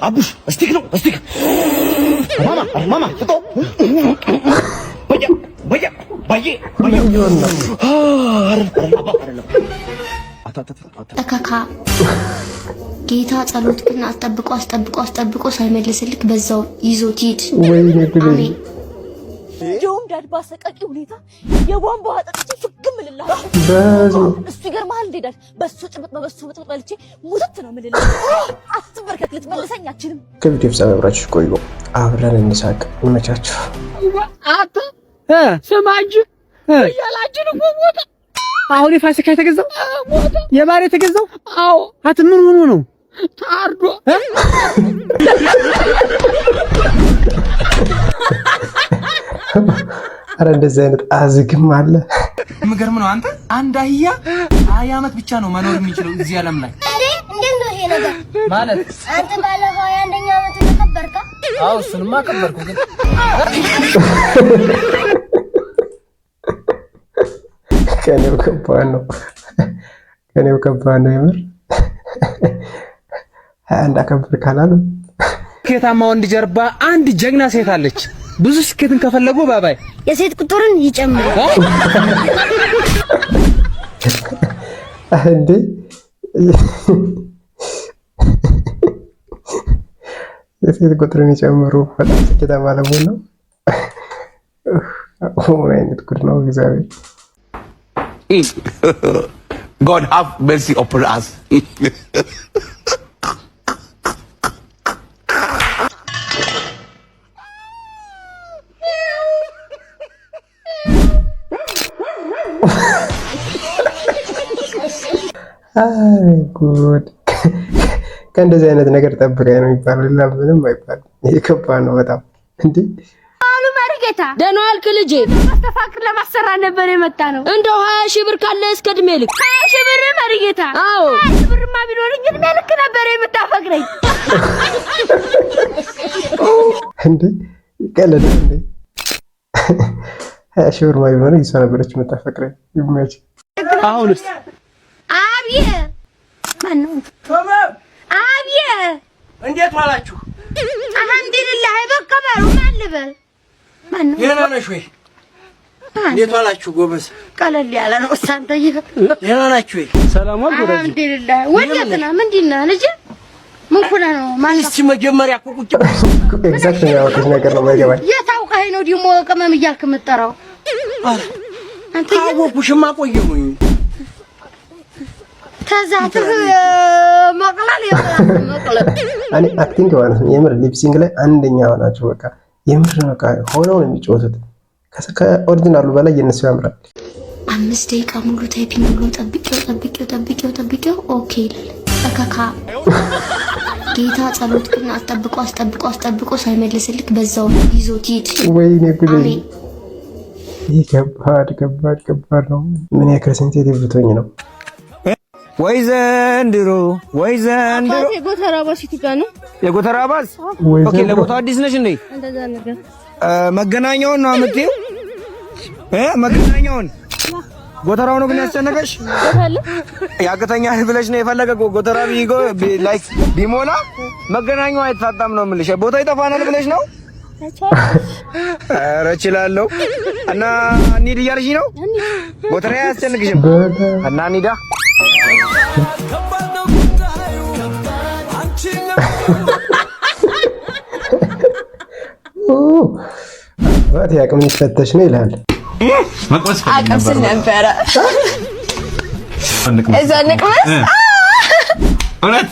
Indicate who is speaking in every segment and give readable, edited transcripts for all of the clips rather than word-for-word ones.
Speaker 1: አቡሽ እስቲክ ነው እስቲክ ማማ ፍቶ
Speaker 2: ተካካ ጌታ ጸሎት ግን አስጠብቆ ሳይመልስልክ በዛው ይዞት ሂድ። አሜን።
Speaker 3: እንደውም ዳድ ባሰቃቂ ሁኔታ የቧንቧ አጠጥቼ ፍግም ልልሃለሁ። እሱ ይገርምሃል እንዴ ዳድ በሱ ጭብጥ በልቼ ሙትት ነው የምልልህ። አትበርከክ፣ ልትመልሰኝ አትችልም።
Speaker 4: ከቪዲዮ ፍጻሜ አብራችሁ ቆዩ። አብረን እንሳቅ። እንመቻችሁ።
Speaker 5: አታ ስማጅ ያላጅን ሞታ አሁን የፋሲካ የተገዛው ሞታ የባሬ የተገዛው አዎ አት ምን ሆኖ ነው ታርዶ
Speaker 4: አረ እንደዚህ አይነት አዝግም አለ።
Speaker 6: ምገርም ነው አንተ አንድ አህያ 20 ዓመት ብቻ ነው መኖር የሚችለው እዚህ ዓለም ላይ
Speaker 3: እንዴት ነው ይሄ ነገር
Speaker 6: ማለት
Speaker 3: አንተ ባለ 21ኛ ዓመት ተከበርካ?
Speaker 6: አዎ እሱንማ ከበርኩ ግን
Speaker 4: ከኔው ከባድ ነው የምር 21 አከብር ካላሉ
Speaker 5: ስኬታማ ወንድ ጀርባ አንድ ጀግና ሴት አለች። ብዙ ስኬትን ከፈለጉ ባባይ
Speaker 3: የሴት ቁጥርን ይጨምሩ።
Speaker 4: እንዴ የሴት ቁጥርን ይጨምሩ። በጣም ስኬታማ ለመሆን ነው። ምን አይነት ጉድ ነው እግዚአብሔር።
Speaker 7: God have mercy upon us.
Speaker 4: አይ ጉድ! ከእንደዚህ አይነት ነገር ጠብቀኝ ነው የሚባለው። ሌላ ምንም አይባልም። ይሄ ከባድ ነው በጣም እንዴ።
Speaker 8: አሉ መርጌታ ደህና ዋልክ ልጄ። ማስተፋቅር ለማሰራት ነበር የመጣ ነው። እንደው 20 ሺህ ብር ካለ እስከ እድሜ ልክ 20 ሺህ ብር መርጌታ? አዎ 20 ሺህ ብርማ ቢኖርኝ እድሜ ልክ ነበር የምታፈቅረኝ።
Speaker 4: እንዴ ቀለደ እንዴ? 20 ሺህ ብርማ ቢኖርኝ እሷ ነበረች የምታፈቅረኝ። ይመች።
Speaker 5: አሁንስ
Speaker 8: አብዬ ማነው? አብዬ
Speaker 6: እንዴት ዋላችሁ?
Speaker 8: አልሐምዱሊላህ በከበሩ ማልበል ማነው?
Speaker 6: ደህና ነሽ ወይ? እንዴት ዋላችሁ ጎበዝ?
Speaker 8: ቀለል ያለ ነው ሳንተይ።
Speaker 6: ደህና ናችሁ ወይ?
Speaker 5: ሰላም አልኩ።
Speaker 8: አልሐምዱሊላህ ወለተና ምንድነው ልጅ ምን ሆነ ነው ማለት?
Speaker 6: እስቲ መጀመሪያ እኮ ቁጭ
Speaker 4: ኤግዛክት ነው ያወጣው ነገር ነው የማይገባኝ።
Speaker 8: የታውቀኸኝ ነው ደግሞ ቅመም እያልክ የምትጠራው?
Speaker 6: አንተ አወኩሽማ ቆየሁኝ።
Speaker 8: ተዛትህ መቅለል
Speaker 4: እኔ አክቲንግ ማለት ነው የምር ሊፕሲንግ ላይ አንደኛ ሆናችሁ በቃ የምር በቃ ሆነው ነው የሚጫወቱት። ከኦሪጂናሉ በላይ የነሱ ያምራል።
Speaker 2: 5 ደቂቃ ሙሉ ታይፒንግ ብሎ ጠብቄው ኦኬ ይላል። ተካካ ጌታ ጸሎት ግን አስጠብቆ ሳይመልስልክ በዛው ይዞት ሂድ።
Speaker 4: ወይኔ ጉዴ!
Speaker 2: አሜን።
Speaker 4: ይሄ ከባድ ነው። ምን ያክል ሴንሲቲቭ ብትሆኝ ነው?
Speaker 5: ወይ ዘንድሮ
Speaker 8: የጎተራ ባስ ይትጋ ነው
Speaker 5: የጎተራ ባስ። ኦኬ ለቦታው አዲስ ነሽ እንዴ?
Speaker 8: እንደዛ ነገር
Speaker 5: መገናኛውን ነው አምጥቴው መገናኛውን ጎተራው ነው ግን ያስጨነቀሽ ያገተኛል ብለሽ ነው የፈለገ ጎተራ ቢጎ ላይክ ቢሞላ መገናኛው አይታጣም ነው የምልሽ። ቦታ ይጠፋናል ብለሽ ነው? ኧረ እችላለሁ እና እንሂድ እያልሽኝ ነው? ጎተራ ያስጨንቅሽም እና እንሂዳ
Speaker 4: ባት ያቅም ይፈተሽ ነው ይላል።
Speaker 3: አቅም ስለነበረ እዛ ንቅመስ እውነት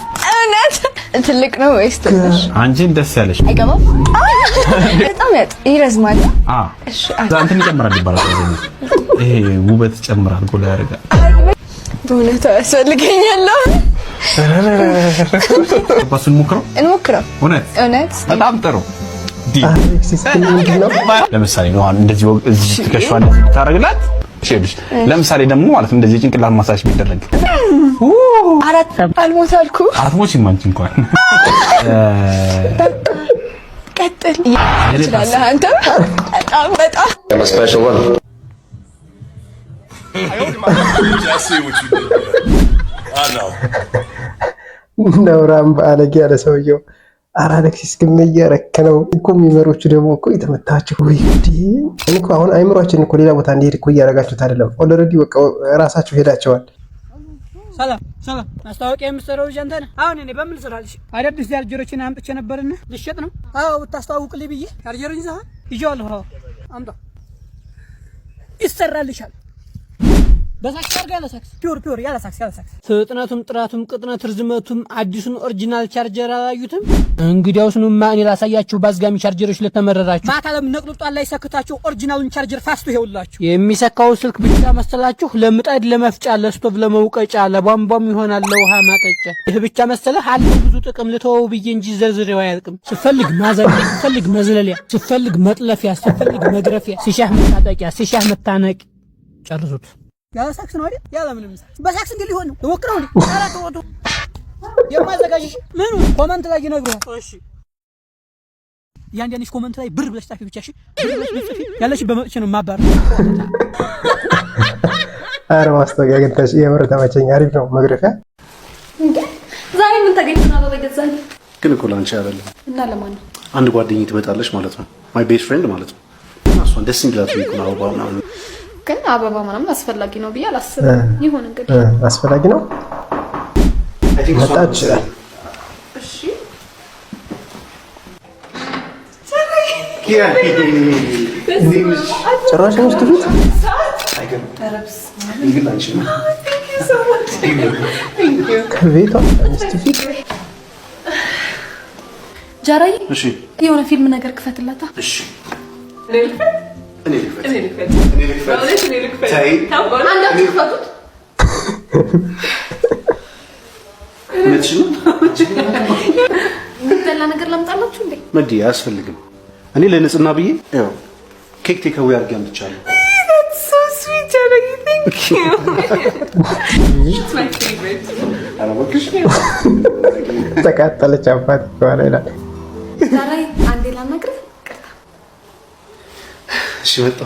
Speaker 3: ትልቅ ነው ወይስ ትንሽ?
Speaker 7: አንቺን ደስ ያለሽ
Speaker 3: አይገባም። በጣም ይረዝማል።
Speaker 7: እሺ አንተን ይጨምራል ይባላል። ይሄ ውበት ይጨምራል፣ ጎላ ያደርጋል።
Speaker 3: በእውነት ያስፈልገኛል።
Speaker 7: ባሱን እንሞክረው። እውነት በጣም ጥሩ። ለምሳሌ ነው አሁን እንደዚህ እዚህ ትከሻዋ እንደዚህ ታረግላት። እሺ ለምሳሌ ደግሞ ማለት እንደዚህ ጭንቅላት ማሳጅ ቢደረግ
Speaker 3: አራት አልሞታልኩ
Speaker 7: አትሞቺም አንቺ እንኳን
Speaker 3: ቀጥል ይችላል። አንተ በጣም
Speaker 7: ስፔሻል ዋን
Speaker 4: ነውራም ባለጌ ያለ ሰውየው ኧረ አሌክሲስ ግን እያረክ ነው እኮ። የሚመሮቹ ደግሞ እኮ የተመታችሁ ወይ እንዴ! እኮ አሁን አይምሯችን እኮ ሌላ ቦታ እንዲሄድ እኮ እያደረጋችሁት አይደለም። ኦልሬዲ በቃ ራሳችሁ ሄዳችኋል።
Speaker 5: ሰላም ሰላም። ማስታወቂያ የምትሰራው ልጅ አንተ ነህ? አሁን እኔ በምን ልሰራልሽ? አዳዲስ ቻርጀሮችን አምጥቼ ነበርና ልሸጥ ነው። አዎ ብታስተዋውቅልኝ ብዬ ቻርጀሩን ይዘሃል? ይዤዋለሁ። አዎ አምጣ፣ ይሰራልሻል። በሳክስ አድርጋ ያለ ሳክስ ፒውር ያለ ሳክስ ፍጥነቱም ጥራቱም ቅጥነት ርዝመቱም አዲሱን ኦሪጂናል ቻርጀር አላዩትም? እንግዲያውስ ኑማ እኔ ላሳያችሁ። ባዝጋሚ ቻርጀሮች ለተመረራችሁ ማታለም ነቅልጧል ላይ ሰክታችሁ ኦሪጂናሉን ቻርጀር ፋስቱ ይኸውላችሁ። የሚሰካው ስልክ ብቻ መሰላችሁ? ለምጣድ ለመፍጫ፣ ለስቶቭ ለመውቀጫ፣ ለቧንቧም ይሆናል ለውሃ ማጠጫ። ይህ ብቻ መሰለህ? አለው ብዙ ጥቅም ልተወው ብዬ እንጂ ዘርዝሬው አያልቅም። ስፈልግ ማዘቢያ፣ ስፈልግ መዝለሊያ፣ ስፈልግ መጥለፊያ፣ ስፈልግ መግረፊያ፣ ሲሻህ መታጠቂያ፣ ሲሻህ መታነቅ። ጨርሱት። ያለ ሳክስ ነው አይደል? ያለ ምንም ሳክስ። በሳክስ እንዴ ሊሆን ነው? ወክረው እንዴ? ኧረ ተወው። የማዘጋጅሽ ምን ኮመንት ላይ ይነግሩሃል። እሺ ያንዴንሽ ኮመንት ላይ ብር ብለሽ ጻፊ ብቻ። እሺ ብር ብለሽ ጻፊ። ያለሽ በመጥቼ ነው ማባር።
Speaker 4: ኧረ ማስታወቂያ ግን የምር ተመቸኝ። አሪፍ ነው። መግረፊያ
Speaker 3: እንዴ ዛሬ ምን ተገኝተና በገዛኝ?
Speaker 9: ግን እኮ ላንቺ አይደለም
Speaker 3: እና ለማን ነው?
Speaker 9: አንድ ጓደኛዬ ትመጣለች ማለት ነው። ማይ ቤስት ፍሬንድ ማለት ነው። እሷን ደስ እንዲላት ነው አበባ ምናምን።
Speaker 3: ግን አበባ ምናምን አስፈላጊ ነው ብዬ አላስብም። ይሁን እንግዲህ
Speaker 4: አስፈላጊ ነው። መጣች።
Speaker 3: እሺ
Speaker 4: ጭራሽ ውስጥ ፊት ከቤቷ ውስጥ ፊት
Speaker 3: ጃራይ
Speaker 9: እሺ
Speaker 3: የሆነ ፊልም ነገር ክፈትላታ።
Speaker 9: እሺ
Speaker 3: ምትበላ ነገር ላምጣላችሁ እንዴ?
Speaker 9: መዲ አያስፈልግም። እኔ ለንጽህና ብዬ ያው ኬክ ቴካዊ አድርጌ አምጥቻለሁ።
Speaker 4: ተቃጠለች አባት ይባላል ይላል።
Speaker 3: ዛሬ አንዴ ላናግርህ።
Speaker 9: እሺ መጣ።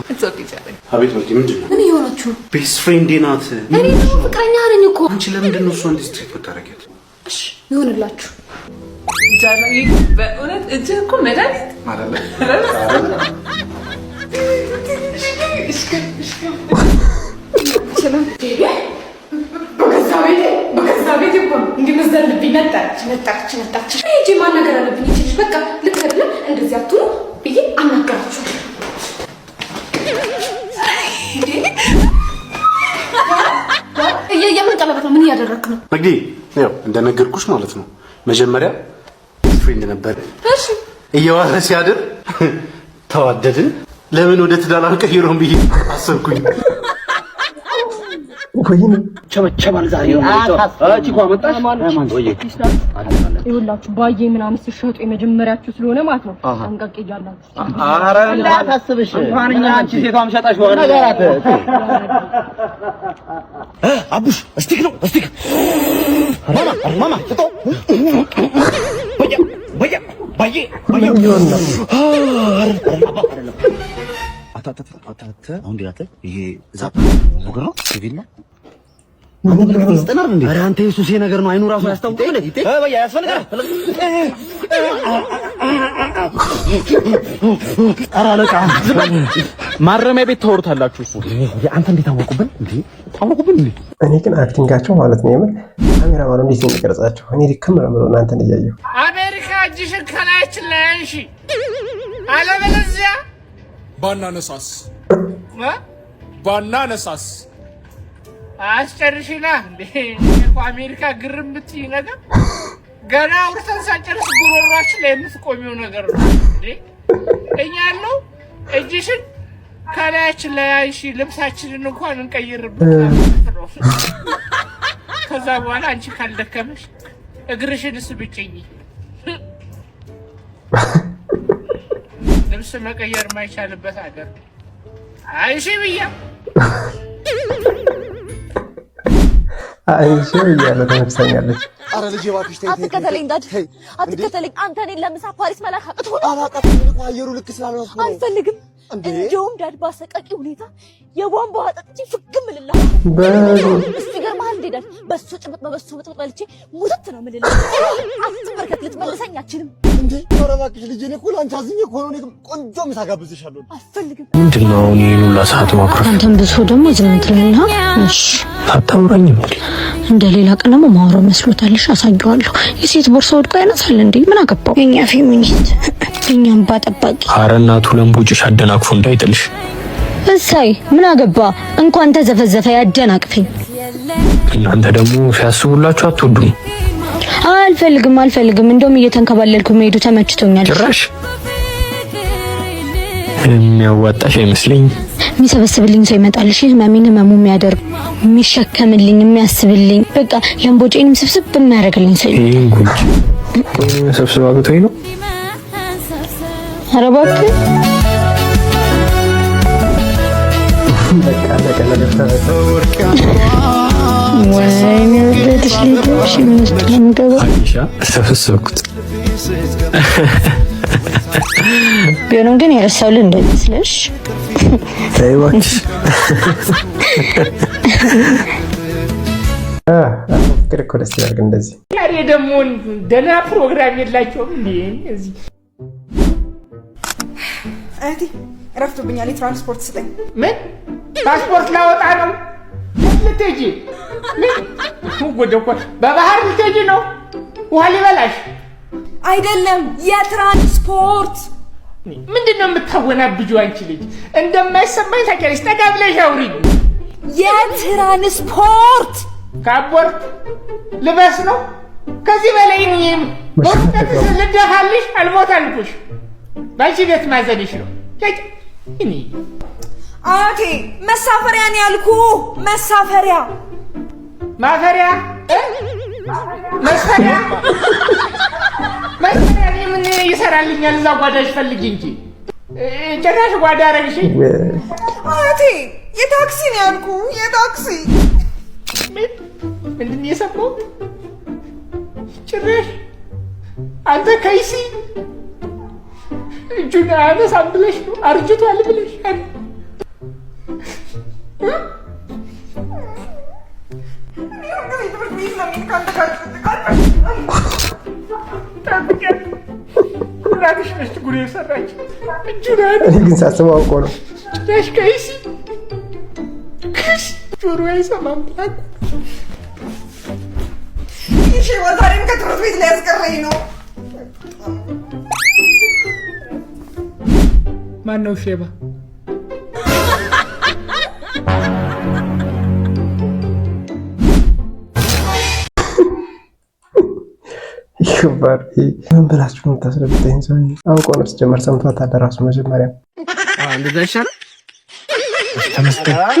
Speaker 9: አቤት ወልቂ፣ ምንድን ነው?
Speaker 3: ምን እየሆናችሁ?
Speaker 9: ቤስት ፍሬንዴ ናት።
Speaker 3: እኔ ደግሞ ፍቅረኛ ነኝ እኮ።
Speaker 9: አንቺ ለምንድን ነው እሷን ዲስትሪክት የምታደርጊያት?
Speaker 3: እሺ ይሁንላችሁ።
Speaker 10: ጃራይ በእውነት እጅህ እኮ መድኃኒት
Speaker 9: አይደለ?
Speaker 3: በገዛ ቤቴ እኮ ነው እንዲህ መዘልብኝ። መጣች እንጂ ማናገር አለብኝ። ይችልሽ በቃ ልክ አይደለም። እንደዚህ አትሁኑ ብዬ አናገራችሁ። የምን ቀለበት ነው? ምን እያደረግክ ነው?
Speaker 9: መግዲ ያው እንደነገርኩሽ ማለት ነው። መጀመሪያ ፍሬንድ ነበር።
Speaker 3: እሺ
Speaker 9: እየዋለ ሲያድር ተዋደድን። ለምን ወደ ትዳር አልቀይረውም ብዬ አሰብኩኝ።
Speaker 4: ወይኔ
Speaker 5: ቸበቸባል ዛሬ አቺ ቋ መጣሽ ማን ወይ
Speaker 8: ይኸውላችሁ ባዬ ምናምን ሲሸጡ የመጀመሪያችሁ ስለሆነ ማለት ነው። አንቀቅ ይጃላችሁ።
Speaker 5: ኧረ እንዳታስብሽ እንኳን እኛ አንቺ ሴቷም ሸጣሽ ወረ ነገራት
Speaker 1: አቡሽ እስቲክ ነው እስቲክ ማማ ጥጦ ባዬ አታተ አሁን ዲላተ ይሄ ዛፕ ነገር ነው ሲቪል ነው። ኧረ አንተ የሱሴ ነገር ነው። አይኑ ራሱ ያስታውቃል። በያ ያስፈልጋል። ኧረ አለቃ ማረሚያ ቤት ታወሩታላችሁ። እሱ አንተ እንዴት አወቁብን እንዴ? አወቁብን እንዴ?
Speaker 4: እኔ ግን አክቲንጋቸው ማለት ነው የምር ካሜራማኑ እንዴት ነው የሚቀርጻቸው? እኔ ልክም ነው የምለው እናንተን እያየሁ
Speaker 5: አሜሪካ እጅሽን ከላያችን ላይ አንሺ፣ አለበለዚያ ባናነሳስ አስጨርሽና እንዴ እኮ አሜሪካ ግርም ብትይ ነገር ገና አውርተን ሳንጨርስ ጉሮሯችን ላይ የምትቆሚው ነገር ነው እንዴ። እኛ ያለው እጅሽን ከላያችን ላይ አንሺ፣ ልብሳችንን እንኳን እንቀይርበት ነው። ከዛ በኋላ አንቺ ካልደከመሽ እግርሽንስ ብጭኝ። ልብስ መቀየር የማይቻልበት ሀገር አይሺ ብያ
Speaker 4: አይሺ ብያለ ተመችታኛለች።
Speaker 1: አረ ልጅ እባክሽ ተይ፣
Speaker 3: አትከተለኝ ዳድ፣ አትከተለኝ። አንተ እኔን ለምሳ ፓሪስ መላክ አቅቶ ነው።
Speaker 1: አላውቃትም እኮ አየሩ ልክ ስላልሆነ ነው።
Speaker 3: አልፈልግም። እንደውም ዳድ ባሰቃቂ ሁኔታ የቧንቧ ውሃ ጠጥቼ ፍግም እልልሃለሁ። እሱ ይገርምሃል እንዴ ዳድ በሱ ጭብጥ በሱ ብጥብጥ በልቼ ሙትት ነው የምልልህ። አትበርከት ልትመልሰኝ አትችልም
Speaker 11: እንዴ? ኧረ እባክሽ ልጄ እኔ እኮ ላንቺ አዝኜ እኮ ነው። እኔ ቆንጆ ምሳ ጋብዝሻለሁ።
Speaker 3: አልፈልግም።
Speaker 1: ምንድን ነው እኔ ሁላ ሰዓት ማኩረፍ?
Speaker 8: አንተም ብሶ ደግሞ ዝም ትልና እሺ
Speaker 1: አታውራኝም።
Speaker 8: እንደ ሌላ ቀን ደግሞ ማውራት መስሎታልሽ? አሳየዋለሁ። የሴት ቦርሳ ወድቆ ያነሳል እንዴ? ምን አገባው? የኛ ፌሚኒስት የኛም ባጠባቂ።
Speaker 1: ኧረ እናቱ ለምቦጭሽ አደናቅፎ እንዳይጥልሽ።
Speaker 8: እሰይ ምን አገባ? እንኳን ተዘፈዘፈ ያደናቅፈኝ።
Speaker 1: እናንተ ደግሞ ሲያስቡላችሁ አትወዱም።
Speaker 8: አልፈልግም። እንደውም እየተንከባለልኩ መሄዱ ተመችቶኛል።
Speaker 1: ጭራሽ የሚያዋጣሽ አይመስለኝ።
Speaker 8: የሚሰበስብልኝ ሰው ይመጣልሽ። ህመሜን ህመሙ የሚያደርግ የሚሸከምልኝ የሚያስብልኝ በቃ ለምቦጬንም ስብስብ የሚያደርግልኝ ሰው
Speaker 1: ይሄን ጉንጭ ሰብስባ ብቶኝ ነው።
Speaker 8: ኧረ እባክህ ወይኔ ወደድሽ ልጅሽ ምንስተንገባ
Speaker 1: አይሻ ሰብስብኩት።
Speaker 8: ቢሆንም ግን የረሳውልን እንዳይመስልሽ።
Speaker 1: ታይዋች
Speaker 4: ፍቅር እኮ ደስ ይላል። ግን እንደዚህ
Speaker 5: ያሬ ደግሞ ደህና ፕሮግራም የላቸውም እንዴ? እዚህ
Speaker 3: እህቴ እረፍቶብኛል። የትራንስፖርት ስጠኝ።
Speaker 5: ምን ፓስፖርት ላወጣ ነው? ልትሄጂ? በባህር ልትሄጂ ነው? ውሃ ሊበላሽ
Speaker 3: አይደለም፣ የትራንስፖርት
Speaker 5: ምንድን ነው የምታወናብጂው አንቺ ልጅ? እንደማይሰማኝ ታውቂያለሽ። ጠጋ ብለሽ አውሪ።
Speaker 3: የትራንስፖርት
Speaker 5: ካፖርት ልበስ ነው። ከዚህ በላይ ልደፋልሽ አልሞታልኩሽ። ባንቺ ቤት ማዘልሽ ነው።
Speaker 3: አቴ መሳፈሪያ ነው ያልኩ። መሳፈሪያ
Speaker 5: ማፈሪያ መስፈሪያ ምን ይሰራልኛል? እዛ ጓዳሽ ፈልጊ እንጂ ጭራሽ ጓዳ አረግሽኝ።
Speaker 3: አቴ የታክሲ ነው ያልኩ። የታክሲ
Speaker 5: ምንድን ነው የሰማው? ጭራሽ አንተ ከይሲ እጁን አያነሳም ብለሽ ነው አርጅቷል ብለሽ እናትሽ ነች ጉድ የሰራች።
Speaker 4: እኔ ግን ሳስበው አውቆ ነው።
Speaker 5: ጭራሽ ከይሲ ጆሮ አይሰማም ብላኩ።
Speaker 3: ይሄ ወታደር ከትምህርት ቤት ላይ ያስቀረኝ ነው።
Speaker 5: ማን ነው ሼባ?
Speaker 4: ይባር ምን ብላችሁ ነው ታስረብተኝ? ሰው አውቆ ነው ሲጀመር ሰምቷታል ለራሱ መጀመሪያ።
Speaker 6: እንደዛ ይሻላል።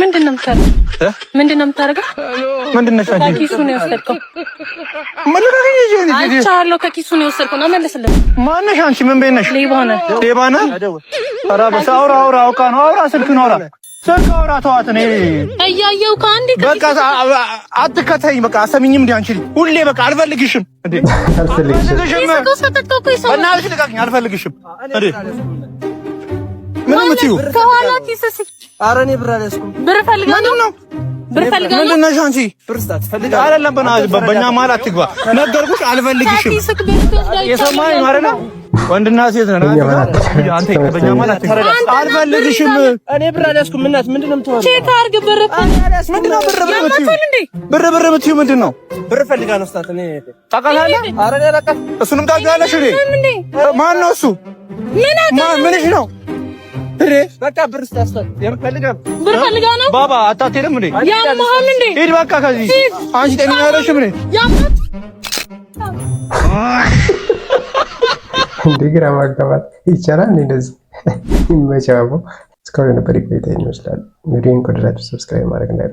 Speaker 8: ምንድን ነው የምታደርገው?
Speaker 7: ምንድን ነሽ አንቺ?
Speaker 8: ከኪሱ ነው የወሰድከው።
Speaker 7: አይቻለሁ።
Speaker 8: ከኪሱ ነው የወሰድከው። ነው መልስልኝ።
Speaker 7: ማነሽ አንቺ? ምን ቤት ነሽ?
Speaker 8: ሌባ ነህ።
Speaker 7: ኧረ በስ አውራ አውቃ ነው። አውራ ስልክህን አውራ አውራ። ተዋት። እኔ
Speaker 8: እያየሁ ከአንዴ
Speaker 7: በቃ አትከተይኝ። በቃ አሰሚኝም እንደ አንቺ ሁሌ በቃ አልፈልግሽም እንዴ በእናትሽ ልቀቅኝ። አልፈልግሽም እንዴ ምን የምትይው?
Speaker 8: ከኋላ ኪስስ?
Speaker 11: ኧረ እኔ ብር አልያዝኩም።
Speaker 8: ብር ፈልጋ ነው? ብር ፈልጋ ነው?
Speaker 7: ምንድን ነሽ አንቺ?
Speaker 11: ብር ስጣት ፈልጋ
Speaker 7: አይደለም። በእኛ መሀል አትግባ። ነገርኩሽ፣ አልፈልግሽም። የሰማኸኝ ነው አይደል? ወንድና ሴት ነን። አንተ በእኛ መሀል አትግባ። አልፈልግሽም።
Speaker 11: እኔ ብር አልያዝኩም። እናት ምንድን ነው የምትሆነው?
Speaker 8: ቼክ አድርግ። ብር
Speaker 7: ምንድን ነው ብር የምትይው ምንድን ነው?
Speaker 11: ብር ፈልጋ ነው ስጣት። እኔ
Speaker 7: ታውቃለህ?
Speaker 11: ኧረ እኔ አላውቅም።
Speaker 7: እሱንም ታውቂያለሽ? ማን ነው እሱ? ምንሽ ነው?
Speaker 11: በቃ ብር ስታስፈል የምፈልጋ
Speaker 8: ብር ፈልጋ ነው።
Speaker 7: ባባ አታቴርም እንዴ?
Speaker 8: ያማህል እንዴ?
Speaker 7: ሂድ በቃ ከዚህ። አንቺ ጤነኛ አይደለሽም እንዴ?
Speaker 8: ያማት
Speaker 4: እንዴ ግራ ማጋባት ይቻላል እንደዚህ ይመቻው። እስካሁን ነበር ቆይታ ይመስላል። ቪዲዮን ከወደዳችሁ ሰብስክራይብ ማድረግ እንዳይረሳ።